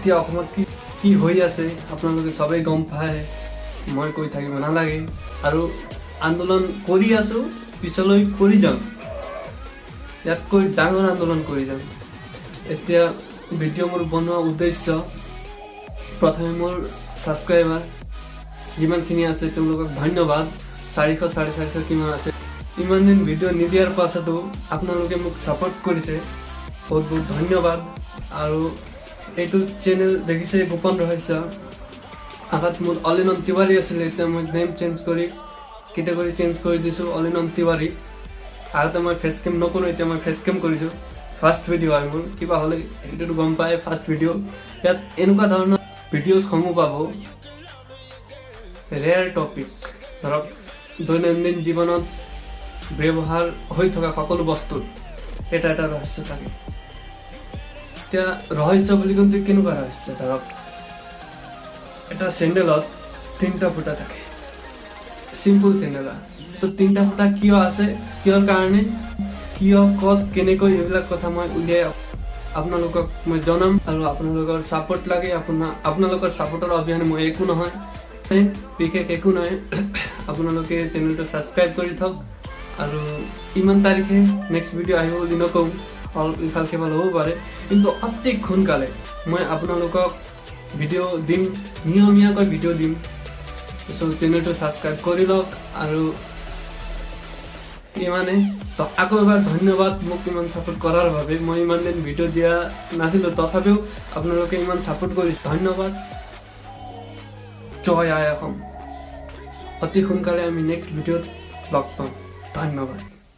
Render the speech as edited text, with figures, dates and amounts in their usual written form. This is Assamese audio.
এতিয়া অসমত কি হৈ আছে আপোনালোকে সবেই গম পায়, মই কৈ থাকিব নালাগে। আৰু আন্দোলন কৰি আছোঁ, পিছলৈ কৰি যাম, ইয়াতকৈ ডাঙৰ আন্দোলন কৰি যাম। এতিয়া ভিডিঅ' মোৰ বনোৱা উদ্দেশ্য, প্ৰথমে মোৰ ছাবস্ক্ৰাইবাৰ যিমানখিনি আছে তেওঁলোকক ধন্যবাদ। 400 450 কিমান আছে, ইমান দিন ভিডিঅ' নিদিয়াৰ পাছতো আপোনালোকে মোক ছাপোৰ্ট কৰিছে, বহুত বহুত ধন্যবাদ। আৰু এইটো চেনেল দেখিছে গোপন ৰহস্য, আগত মোৰ অলিনন তিৱাৰী আছিলে, এতিয়া মই নেম চেঞ্জ কৰি কেটেগৰী চেঞ্জ কৰি দিছোঁ অলিনন তিৱাৰী। আগতে মই ফেচ কেম নকৰোঁ, এতিয়া মই ফেচ কেম কৰিছোঁ। ফাৰ্ষ্ট ভিডিঅ' হয় মোৰ, কিবা হ'লে এইটোতো গম পায় ফাৰ্ষ্ট ভিডিঅ'। ইয়াত এনেকুৱা ধৰণৰ ভিডিঅ'সমূহ পাব, ৰেয়াৰ টপিক, ধৰক দৈনন্দিন জীৱনত ব্যৱহাৰ হৈ থকা সকলো বস্তুত এটা ৰহস্য থাকে। এতিয়া ৰহস্য বুলি কিন্তু কেনেকুৱা ৰহস্য, ধৰক এটা চেণ্ডেলত 3টা ফুটা থাকে, চিম্পল চেণ্ডেল। তো 3টা ফুটা কিয় আছে, কিয়ৰ কাৰণে, কিয়, ক'ত, কেনেকৈ, এইবিলাক কথা মই উলিয়াই আপোনালোকক মই জনাম। আৰু আপোনালোকৰ ছাপোৰ্ট লাগে, আপোনালোকৰ ছাপোৰ্টৰ অবিহনে মই একো নহয়, বিশেষ একো নহয়। আপোনালোকে চেনেলটো ছাবস্ক্ৰাইব কৰি থওক। আৰু ইমান তাৰিখে নেক্সট ভিডিঅ' আহিব বুলি নকওঁ, ইফাল সিফাল হ'ব পাৰে, কিন্তু অতি সোনকালে মই আপোনালোকক ভিডিঅ' দিম, নিয়মীয়াকৈ ভিডিঅ' দিম। চ' চেনেলটো ছাবস্ক্ৰাইব কৰি লওক। আৰু ইমানে, তো আকৌ এবাৰ ধন্যবাদ মোক ইমান ছাপোৰ্ট কৰাৰ বাবে। মই ইমান দিন ভিডিঅ' দিয়া নাছিলোঁ, তথাপিও আপোনালোকে ইমান ছাপোৰ্ট কৰিছে, ধন্যবাদ। জয় আই অসম। অতি সোনকালে আমি নেক্সট ভিডিঅ'ত লগ পাম, ধন্যবাদ।